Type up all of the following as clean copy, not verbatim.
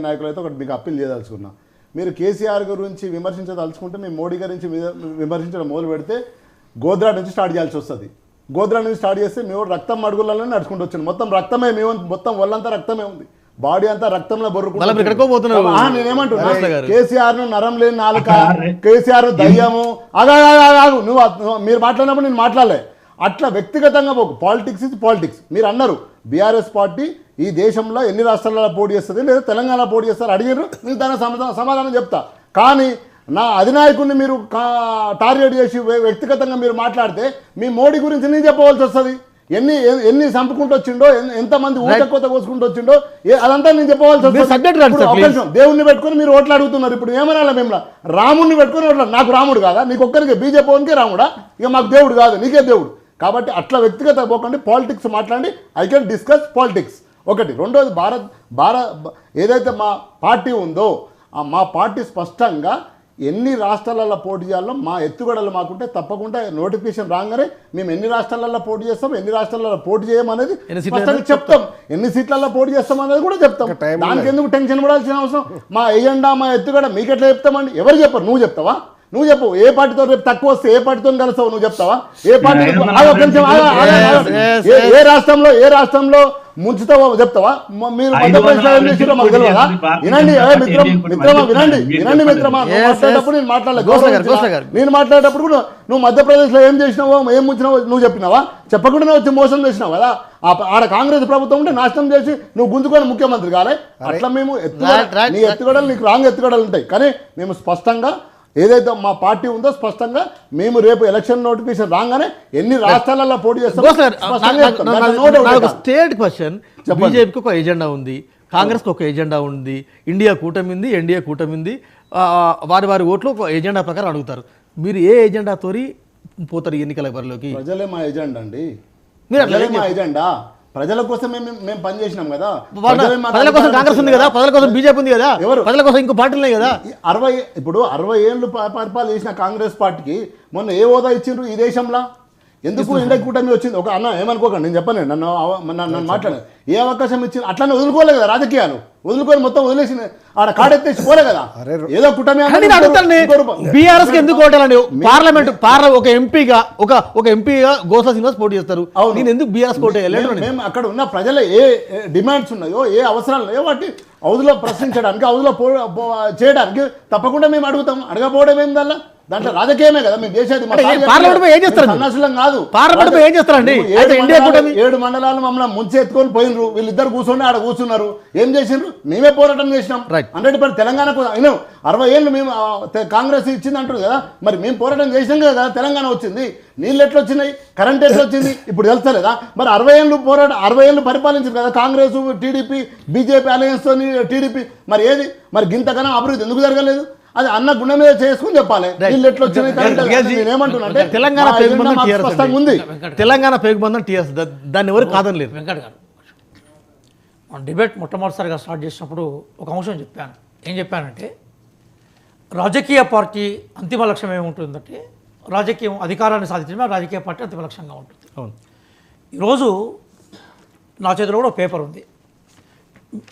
నాయకులైతే ఒకటి మీకు అప్పీల్ చేయదలుచుకున్నా. మీరు కేసీఆర్ గురించి విమర్శించదలుచుకుంటే మేము మోడీ గురించి విమర్శించడం మొదలు పెడితే గోద్రా నుంచి స్టార్ట్ చేయాల్సి వస్తుంది. గోద్రా నుంచి స్టార్ట్ చేస్తే మేము రక్తం అడుగులలో నడుచుకుంటూ వచ్చాను. మొత్తం రక్తమే, మేము మొత్తం ఒళ్ళంతా రక్తమే ఉంది, బాడీ అంతా రక్తంలో బొర్రుకుంటున్నా. నేనేమంటున్నా, కేసీఆర్ ను నరం లేని నాలుక, కేసీఆర్ దయ్యము, ఆగు నువ్వు మీరు మాట్లాడినప్పుడు నేను మాట్లాడలే. అట్లా వ్యక్తిగతంగా పోకు. పాలిటిక్స్ ఇది పాలిటిక్స్. మీరు అన్నారు బీఆర్ఎస్ పార్టీ ఈ దేశంలో ఎన్ని రాష్ట్రాలలో పోటీ చేస్తుంది లేదా తెలంగాణ పోటీ చేస్తారు అడిగారు, నేను దానికి సమాధానం చెప్తా. కానీ నా అధినాయకుడిని మీరు టార్గెట్ చేసి వ్యక్తిగతంగా మీరు మాట్లాడితే మీ మోడీ గురించి నేను చెప్పవలసి వస్తుంది. ఎన్ని చంపుకుంటూ వచ్చిండో, ఎంతమంది ఊటకోత కోసుకుంటూ వచ్చిండో అదంతా నేను చెప్పవలసి వస్తుంది. దేవుణ్ణి పెట్టుకొని మీరు ఓట్లు అడుగుతున్నారు. ఇప్పుడు ఏమనాలి మేము? రాముడిని పెట్టుకొని ఓట్లు. నాకు రాముడు కాదా? నీకు ఒక్కరికి బీజేపీ వానికి రాముడా? ఇక మాకు దేవుడు కాదు, నీకే దేవుడు. కాబట్టి అట్లా వ్యక్తిగత పోకండి, పాలిటిక్స్ మాట్లాడి. ఐ కెన్ డిస్కస్ పాలిటిక్స్ ఒకటి. రెండోది భారత్ ఏదైతే మా పార్టీ ఉందో మా పార్టీ స్పష్టంగా ఎన్ని రాష్ట్రాలలో పోటీ చేయాలో మా ఎత్తుగడలు మాకుంటే తప్పకుండా నోటిఫికేషన్ రాగానే మేము ఎన్ని రాష్ట్రాలలో పోటీ చేస్తాం, ఎన్ని రాష్ట్రాలలో పోటీ చేయమనేది స్పష్టంగా చెప్తాం, ఎన్ని సీట్లలో పోటీ చేస్తాం అనేది కూడా చెప్తాం. దానికి ఎందుకు టెన్షన్ పడాల్సిన అవసరం? మా ఎజెండా మా ఎత్తుగడ మీకు ఎట్లా చెప్తామండి? ఎవరు చెప్పరు? నువ్వు చెప్తావా? నువ్వు చెప్పు. ఏ పార్టీతో రేపు తక్కువ వస్తే ఏ పార్టీతో కలుస్తావు? నువ్వు చెప్తావా? ఏ పార్టీ ఏ రాష్ట్రంలో ముంచుతావో చెప్తావా? మీరు మధ్యప్రదేశ్లో ఏం చేసిరో మాకు తెలియదా? వినండి మిత్రమా, వినండి మిత్రమా. మాట్లాడేటప్పుడు నేను మాట్లాడలేదు. నేను మాట్లాడేటప్పుడు కూడా నువ్వు మధ్యప్రదేశ్లో ఏం చేసినావో, ఏం ముంచినావో నువ్వు చెప్పినావా? చెప్పకుండా వచ్చి మోసం చేసినావు కదా. ఆడ కాంగ్రెస్ ప్రభుత్వం ఉంటే నాశనం చేసి నువ్వు గుంజుకొని ముఖ్యమంత్రి కాలే. అట్లా మేము నీ ఎత్తుగడలు నీకు రాంగ్ ఎత్తుగడలు ఉంటాయి. కానీ మేము స్పష్టంగా ఏదైతే మా పార్టీ ఉందో స్పష్టంగా మేము రేపు ఎలక్షన్ నోటిఫికేషన్ రాగానే ఎన్ని రాష్ట్రాలలో పోటీ చేస్తాం. State question. బీజేపీకి ఒక ఎజెండా ఉంది, కాంగ్రెస్కి ఒక ఎజెండా ఉంది, ఇండియా కూటమి ఉంది, ఎన్డీఏ కూటమి ఉంది. వారి ఓట్లు ఒక ఎజెండా ప్రకారం అడుగుతారు. మీరు ఏ ఎజెండా తోరి పోతారు ఎన్నికల బరిలోకి? ప్రజలే మా ఎజెండా అండి. మా ఎజెండా ప్రజల కోసం మేము పనిచేసినాం కదా. ప్రజల కోసం కాంగ్రెస్ ఉంది కదా, ప్రజల కోసం బీజేపీ ఉంది కదా, ఎవరు ప్రజల కోసం ఇంకో పార్టీలే కదా. 60 ఏళ్ళు పరిపాలన చేసిన కాంగ్రెస్ పార్టీకి మొన్న ఏ హోదా ఇచ్చిండ్రు ఈ దేశంలో? ఎందుకు ఇండియా కూటమి వచ్చింది? ఒక అన్న ఏమనుకోకండి, నేను చెప్పను, నన్ను మాట్లాడాను. ఏ అవకాశం ఇచ్చింది? అట్లానే వదులుకోలే కదా రాజకీయాలు. వదులుకొని మొత్తం వదిలేసి ఆడ కాడెత్తేసి పోలే కదా. ఏదో కూటమి బీఆర్ఎస్ ఎందుకు ఓటాలండి? పార్లమెంట్ ఒక ఎంపీగా గోసా శ్రీనివాస్ పోటీ చేస్తారు. నేను ఎందుకు బీఆర్ఎస్ కోటేయాలి? మేము అక్కడ ఉన్న ప్రజల ఏ డిమాండ్స్ ఉన్నాయో, ఏ అవసరాలు ఉన్నాయో వాటి హౌజ్లో ప్రశ్నించడానికి, హౌజ్లో చేయడానికి తప్పకుండా మేము అడుగుతాం. అడగపోవడం ఏం దాంట్లో రాజకీయమే కదా మేము చేసేది. సన్నాసులం కాదు. 7 మండలాలు మమ్మల్ని ముంచి ఎత్తుకొని పోయినరు. వీళ్ళిద్దరు కూర్చొని ఆడ కూర్చున్నారు. ఏం చేసిండ్రు? మేమే పోరాటం చేసినాం. 100% తెలంగాణకు 60 ఏళ్ళు మేము కాంగ్రెస్ ఇచ్చింది అంటారు కదా. మరి మేము పోరాటం చేసినాం కదా తెలంగాణ వచ్చింది. నీళ్ళు ఎట్లా వచ్చినాయి, కరెంట్ ఎట్లా వచ్చింది ఇప్పుడు తెలుస్తలేదా? మరి 60 ఏళ్ళు పరిపాలించారు కదా కాంగ్రెస్, టీడీపీ, బీజేపీ అలయన్స్తో టీడీపీ. మరి ఏది మరి గింతకన్నా అభివృద్ధి ఎందుకు జరగలేదు? అది అన్న గుండె మీద చేసుకుని చెప్పాలి. తెలంగాణ పేగుబంధం టీఆర్ఎస్, దాన్ని ఎవరు కాదనలేదు. వెంకట్ గారు, మన డిబేట్ మొట్టమొదటిసారిగా స్టార్ట్ చేసినప్పుడు ఒక అంశం చెప్పాను. ఏం చెప్పానంటే, రాజకీయ పార్టీ అంతిమ లక్ష్యం ఏముంటుందంటే రాజకీయం అధికారాన్ని సాధించడమే రాజకీయ పార్టీ అంతిమ లక్ష్యంగా ఉంటుంది. అవును. ఈరోజు నా చేతిలో కూడా పేపర్ ఉంది.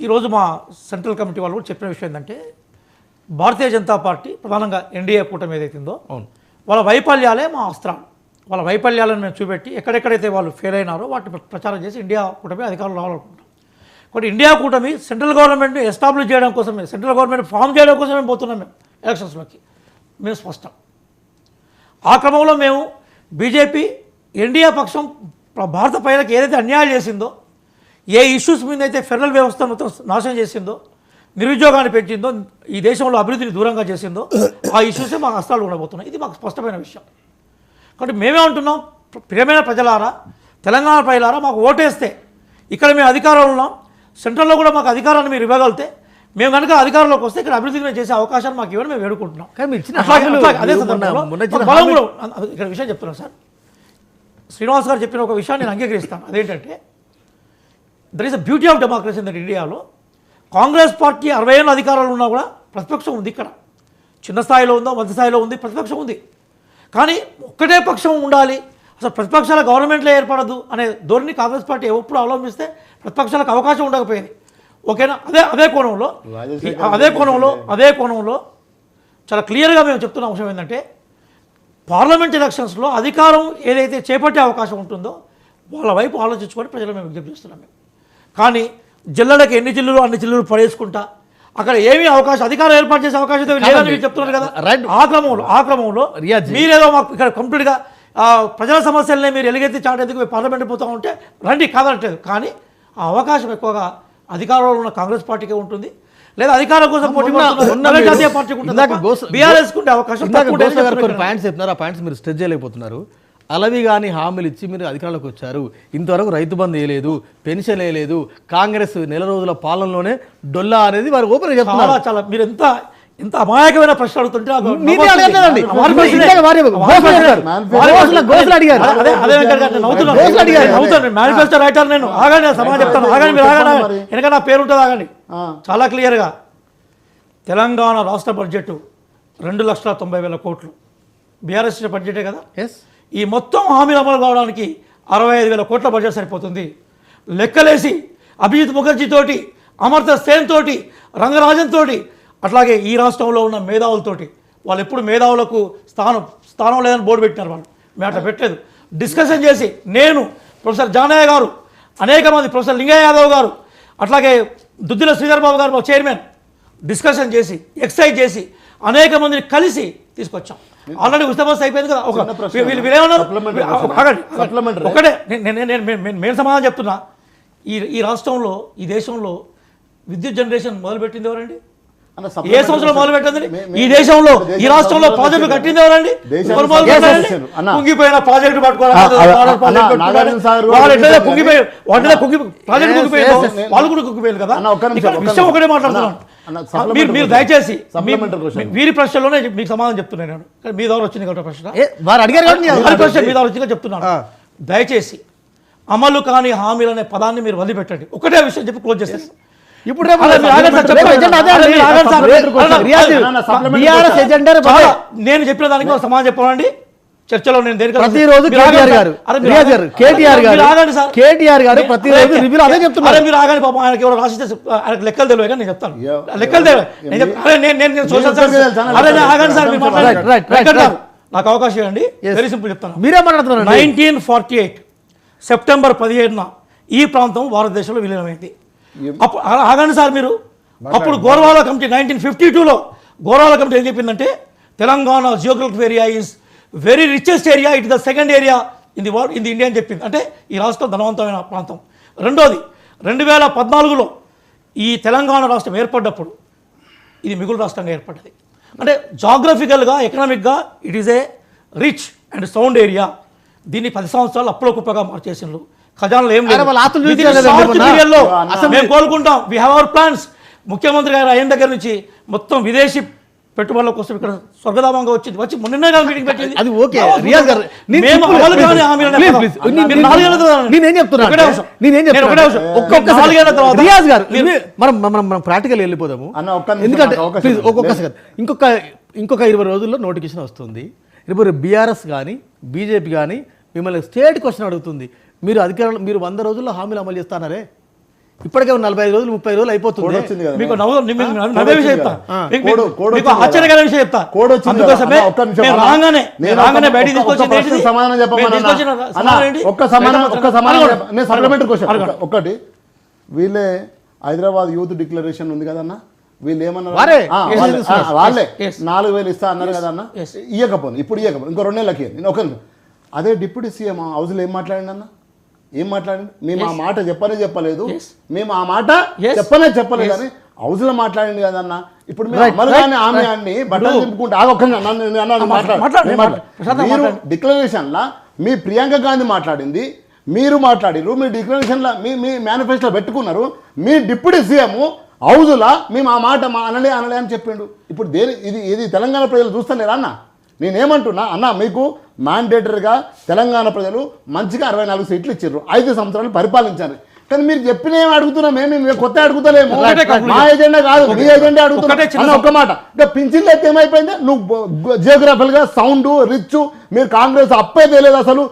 ఈరోజు మా సెంట్రల్ కమిటీ వాళ్ళు కూడా చెప్పిన విషయం ఏంటంటే, భారతీయ జనతా పార్టీ ప్రధానంగా ఎన్డీఏ కూటమి ఏదైతుందో వాళ్ళ వైఫల్యాలే మా అస్త్రాలు. వాళ్ళ వైఫల్యాలను మేము చూపెట్టి ఎక్కడెక్కడైతే వాళ్ళు ఫెయిల్ అయినారో వాటిని ప్రచారం చేసి ఇండియా కూటమి అధికారులు రావాలనుకుంటాం. కాబట్టి ఇండియా కూటమి సెంట్రల్ గవర్నమెంట్ని ఎస్టాబ్లిష్ చేయడం కోసమే, సెంట్రల్ గవర్నమెంట్ ఫామ్ చేయడం కోసమే పోతున్నాం మేము ఎలక్షన్స్లోకి. మేము స్పష్టం. ఆ క్రమంలో మేము బీజేపీ ఎన్డీఏ పక్షం భారత ప్రజలకు ఏదైతే అన్యాయం చేసిందో, ఏ ఇష్యూస్ మీద అయితే ఫెడరల్ వ్యవస్థ మొత్తం నాశనం చేసిందో, నిరుద్యోగాన్ని పెంచిందో, ఈ దేశంలో అభివృద్ధిని దూరంగా చేసిందో, ఆ ఇష్యూసే మాకు అస్త్రాలు ఉండబోతున్నాయి. ఇది మాకు స్పష్టమైన విషయం. కాబట్టి మేమేమంటున్నాం, ప్రియమైన ప్రజలారా, తెలంగాణ ప్రజలారా, మాకు ఓటేస్తే ఇక్కడ మేము అధికారంలో ఉన్నాం, సెంట్రల్లో కూడా మాకు అధికారాన్ని మీరు ఇవ్వగలిగితే, మేము కనుక అధికారంలోకి వస్తే ఇక్కడ అభివృద్ధిని చేసే అవకాశాన్ని మాకు ఇవ్వని మేము వేడుకుంటున్నాం. అదే సందర్భంలో ఇక్కడ విషయం చెప్తున్నాను సార్. శ్రీనివాస్ గారు చెప్పిన ఒక విషయాన్ని నేను అంగీకరిస్తాను. అదేంటంటే, there is a beauty of democracy in that ఇండియాలో. కాంగ్రెస్ పార్టీ 60 ఏళ్ళ అధికారంలో ఉన్నా కూడా ప్రతిపక్షం ఉంది. ఇక్కడ చిన్న స్థాయిలో ఉందో, మధ్య స్థాయిలో ఉంది, ప్రతిపక్షం ఉంది. కానీ ఒక్కటే పక్షం ఉండాలి, అసలు ప్రతిపక్షాల గవర్నమెంట్లో ఏర్పడదు అనే ధోరణి కాంగ్రెస్ పార్టీ ఎప్పుడు అవలంబిస్తే ప్రతిపక్షాలకు అవకాశం ఉండకపోయింది. ఓకేనా? అదే కోణంలో అదే కోణంలో చాలా క్లియర్గా మేము చెప్తున్న అంశం ఏంటంటే పార్లమెంట్ ఎలక్షన్స్లో అధికారం ఏదైతే చేపట్టే అవకాశం ఉంటుందో వాళ్ళ వైపు ఆలోచించుకొని ప్రజలు మేము విజ్ఞప్తి చేస్తున్నాం మేము. కానీ జిల్లాలకు ఎన్ని జిల్లులు అన్ని జిల్లులు పడేసుకుంటా అక్కడ ఏమీ అవకాశం అధికారం ఏర్పాటు చేసే అవకాశం లేదని మీరు చెప్తున్నారు కదా. ఆ క్రమంలో మీరేదో మాకు ఇక్కడ కంప్లీట్గా ప్రజల సమస్యలనే మీరు ఎలుగెత్తి చాటేందుకు పార్లమెంట్ పోతూ ఉంటే రండి కాదనట్లేదు. కానీ ఆ అవకాశం ఎక్కువగా అధికారంలో ఉన్న కాంగ్రెస్ పార్టీకే ఉంటుంది, లేదా అధికారం కోసం పోటీ పడుతున్న జాతీయ పార్టీకి ఉంటుంది. బీఆర్ఎస్ కుండే అవకాశం పాయింట్స్ చెప్తున్నారు, ఆ పాయింట్స్ మీరు స్ట్రెచ్ చేయలేకపోతున్నారు. అలవి కానీ హామీలు ఇచ్చి మీరు అధికారంలోకి వచ్చారు, ఇంతవరకు రైతు బంధు వేయలేదు, పెన్షన్ వేయలేదు, కాంగ్రెస్ నెల రోజుల పాలనలోనే డొల్లా అనేది వారు ఓపెన్ చెప్తున్నారు. చాలా మీరు ఎంత అమాయకమైన ప్రశ్న అడుగుతుంటే మేనిఫెస్టో రైటర్ నేను ఆగానే సమాజం చెప్తాను, ఆగానే మీరు ఆగానే వెనక నా పేరు ఉంటుంది ఆగాని. చాలా క్లియర్గా తెలంగాణ రాష్ట్ర బడ్జెట్ 2,90,000 కోట్లు బీఆర్ఎస్ బడ్జెటే కదా. ఈ మొత్తం హామీలు అమలు కావడానికి 65,000 కోట్ల బడ్జెట్ సరిపోతుంది. లెక్కలేసి అభిజిత్ ముఖర్జీ తోటి, అమర్త్య సేన్ తోటి, రంగరాజన్ తోటి, అట్లాగే ఈ రాష్ట్రంలో ఉన్న మేధావులతోటి, వాళ్ళు ఎప్పుడు మేధావులకు స్థానం లేదని బోర్డు పెట్టినారు, వాళ్ళు మేము అట్లా పెట్టలేదు. డిస్కషన్ చేసి నేను, ప్రొఫెసర్ జానయ్య గారు, అనేక మంది, ప్రొఫెసర్ లింగయ్య యాదవ్ గారు, అట్లాగే దుద్దిల శ్రీధర్ బాబు గారు మా చైర్మన్, డిస్కషన్ చేసి ఎక్సైజ్ చేసి అనేక మందిని కలిసి తీసుకొచ్చాం. ఆల్రెడీ ఉచిత అయిపోయింది కదా. ఒకటే నేను సమాధానం చెప్తున్నా. ఈ రాష్ట్రంలో ఈ దేశంలో విద్యుత్ జనరేషన్ మొదలుపెట్టింది ఎవరండి? ఏ సంవత్సరం మొదలు పెట్టండి? ఈ దేశంలో ఈ రాష్ట్రంలో ప్రాజెక్టు కట్టింది ఎవరండి? కుంగిపోయిన ప్రాజెక్టు పట్టుకోవాలి, వాళ్ళు కూడా కుంగిపోయారు కదా. విషయం ఒకటే మాట్లాడుతున్నాను. మీరు దయచేసి వీరి ప్రశ్నలోనే మీకు సమాధానం చెప్తున్నాను నేను. మీ దగ్గర వచ్చింది కాబట్టి ప్రశ్న మీ దగ్గర వచ్చిందిగా చెప్తున్నాను. దయచేసి అమలు కాని హామీలు అనే పదాన్ని మీరు వదిలిపెట్టండి. ఒకటే విషయం చెప్పి క్లోజ్ చేసేసి ఇప్పుడు నేను చెప్పిన దానికి సమాధానం చెప్పాలండి. చర్చలో నేను ప్రతిరోజు కేటీఆర్ గారు ప్రతిరోజు రివ్యూలో అదే చెప్తున్నారు. మీరు ఆగండి పాపం, ఆయనకి ఎవరు రాసిస్తే ఆయనకు లెక్కలు తెలియక నేను చెప్తాను. లెక్కలు తెలియదు సోషల్ సర్వీస్. ఆగండి సార్, నాకు అవకాశం ఇవ్వండి. వెరీ సింపుల్ చెప్తాను. మీరే మాట్లాడుతున్నారు. 1948 సెప్టెంబర్ 17న ఈ ప్రాంతం భారతదేశంలో విలీనమైంది. అప్పుడు ఆగండి సార్ మీరు. అప్పుడు గోర్వాల కమిటీ 1952లో గోర్వాల కమిటీ ఏం చెప్పిందంటే Telangana geographic area is very richest area, it the second area in the world in the India అని చెప్పింది. అంటే ఈ రాష్ట్రం ధనవంతమైన ప్రాంతం. రెండోది 2014లో ఈ తెలంగాణ రాష్ట్రం ఏర్పడ్డప్పుడు ఇది మిగులు రాష్ట్రంగా ఏర్పడ్డది. అంటే జాగ్రఫికల్గా ఎకనామిక్గా it is a rich and sound area. దీన్ని 10 సంవత్సరాలు అప్పుల కుప్పగా మార్చేసిండ్రు. ఖజానాలు ఏం లేదు. మేము కోలుకుంటాం. We have our plans. ముఖ్యమంత్రి గారు అయిన దగ్గర నుంచి మొత్తం విదేశీ పెట్టుబడుల కోసం ఇక్కడ స్వర్గధామంగా వచ్చి మొన్న మీటింగ్ పెట్టింది. అది ఓకే రియాజ్ గారు, రియాజ్ గారు మనం ప్రాక్టికల్ వెళ్ళిపోదాము. ఎందుకంటే ఒక్కొక్కసారి ఇంకొక 20 రోజుల్లో నోటిఫికేషన్ వస్తుంది. ఇప్పుడు బీఆర్ఎస్ కానీ బీజేపీ కానీ మిమ్మల్ని స్టేట్ క్వశ్చన్ అడుగుతుంది. మీరు అధికారంలో మీరు 100 రోజుల్లో హామీలు అమలు చేస్తానరే, ఇప్పటికే 45 రోజులు 30 రోజులు అయిపోతుంది. మీకు ఆశ్చర్యకర విషయం చెప్తా. అందుకోసమే రాగానే బయటికి ఒకటి వీళ్ళే హైదరాబాద్ యూత్ డిక్లరేషన్ ఉంది కదన్న, వీళ్ళు ఏమన్నారు? వాళ్ళే 4,000 ఇస్తా అన్నారు కదన్న. ఇవ్వకపోను, ఇప్పుడు ఇవ్వకపోను, ఇంకో 2 నెలలకి నేను ఒక. అదే డిప్యూటీ సీఎం హౌస్లో ఏం మాట్లాడింది అన్న? ఏం మాట్లాడింది? మేము ఆ మాట చెప్పలేదు, మేము ఆ మాట చెప్పలేదు అని హౌస్లో మాట్లాడింది కదన్న. ఇప్పుడు ఆమె అన్ని బట్టలు తిప్పుకుంటే మీరు డిక్లరేషన్లా మీ ప్రియాంక గాంధీ మాట్లాడింది, మీరు మాట్లాడిరు, మీ డిక్లరేషన్లో మీ మేనిఫెస్టోలో పెట్టుకున్నారు. మీ డిప్యూటీ సీఎం హౌజులా మేము ఆ మాట అనలే అని చెప్పిండు. ఇప్పుడు ఇది తెలంగాణ ప్రజలు చూస్తలేరా అన్న? నేనేమంటున్నా అన్న, మీకు మ్యాండేటరీగా తెలంగాణ ప్రజలు మంచిగా 64 సీట్లు ఇచ్చారు, 5 సంవత్సరాలు పరిపాలించారు. కానీ మీరు చెప్పిన ఏమి అడుగుతున్నాం, మేము కొత్త అడుగుతలేము. మా ఎజెండా కాదు, మీ ఎజెండా అడుగుతున్నా. ఒక్క మాట, ఇంకా పింఛన్లు అయితే ఏమైపోయింది? నువ్వు జియోగ్రఫికల్గా సౌండ్ రిచ్, మీరు కాంగ్రెస్ అప్పే తెలియదు అసలు.